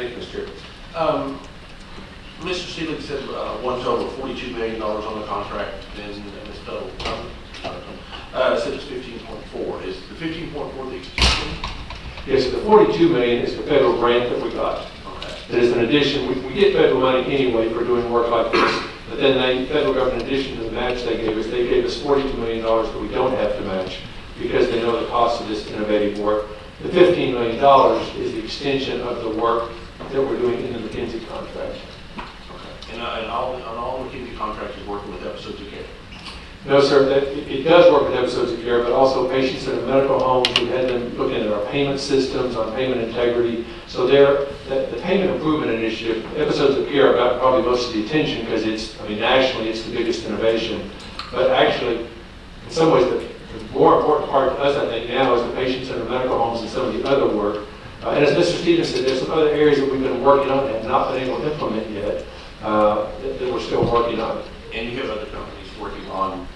Thank you, Mr. Chair. Mr. Selig said one total of $42 million on the contract, and Ms. Tuttle said it's 15.4. Is the 15.4 the extension? Yes, the $42 million is the federal grant that we got. Okay. That is an addition. We get federal money anyway for doing work like this, but then the federal government, in addition to the match they gave us $42 million that we don't have to match because they know the cost of this innovative work. The $15 million is the extension of the work that we're doing in the McKinsey contract. Okay. And all McKinsey contracts is working with episodes of care? No, sir. It does work with episodes of care, but also patients in medical homes. We've had them looking at our payment systems, on payment integrity. So the payment improvement initiative, episodes of care got probably most of the attention because nationally it's the biggest innovation. But actually, in some ways, the more important part to us, I think, now is the patients in the medical homes and some of the other work. And as Mr. Stevens said, there's some other areas that we've been working on and have not been able to implement yet that we're still working on. And you have other companies working on,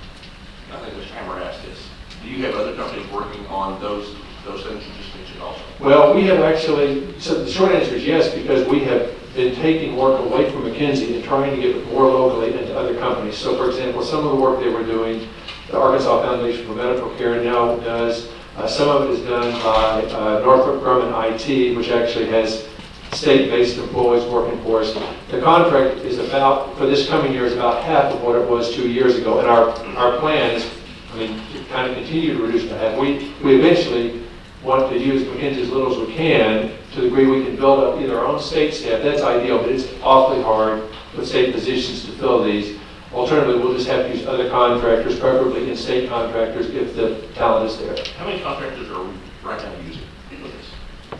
I think Mr. Hammer asked this, do you have other companies working on those things you just mentioned also? Well, we have actually, so the short answer is yes, because we have been taking work away from McKinsey and trying to give it more locally into other companies. So for example, some of the work they were doing, the Arkansas Foundation for Medical Care now does. Some of it is done by Northrop Grumman IT, which actually has state-based employees working for us. The contract is about, for this coming year, is about half of what it was 2 years ago. And our plan is, to kind of continue to reduce to half. We eventually want to use McKinsey as little as we can to the degree we can build up either our own state staff. That's ideal, but it's awfully hard with state positions to fill these. Alternatively, we'll just have to use other contractors, preferably in-state contractors, if the talent is there. How many contractors are we right now using for this?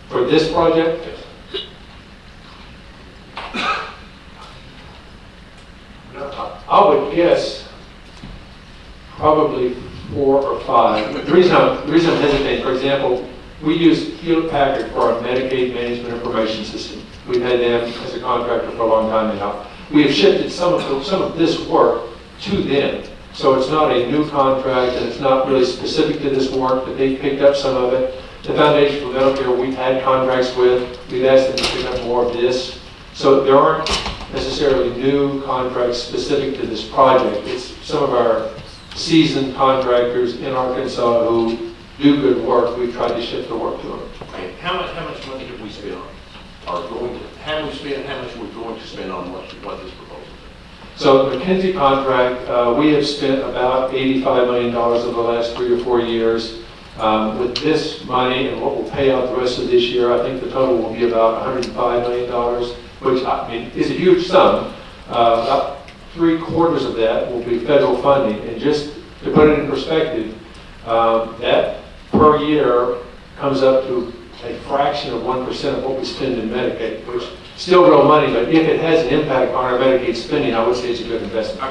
For this project? Yes. I would guess probably 4 or 5. The reason I'm hesitating, for example, we use Hewlett-Packard for our Medicaid management information system. We've had them as a contractor for a long time now. We have shifted some of this work to them. So it's not a new contract and it's not really specific to this work, but they picked up some of it. The Foundation for Medical Care we've had contracts with. We've asked them to pick up more of this. So there aren't necessarily new contracts specific to this project. It's some of our seasoned contractors in Arkansas who do good work. We've tried to shift the work to them. Okay. How much money have we spent on? Have we spent and how much we're going to spend on what this proposal is? So the McKinsey contract, we have spent about $85 million over the last 3 or 4 years. With this money and what we'll pay out the rest of this year, I think the total will be about $105 million, which is a huge sum. About 3/4 of that will be federal funding. And just to put it in perspective, that per year comes up to a fraction of 1% of what we spend in Medicaid, which is still real money, but if it has an impact on our Medicaid spending, I would say it's a good investment.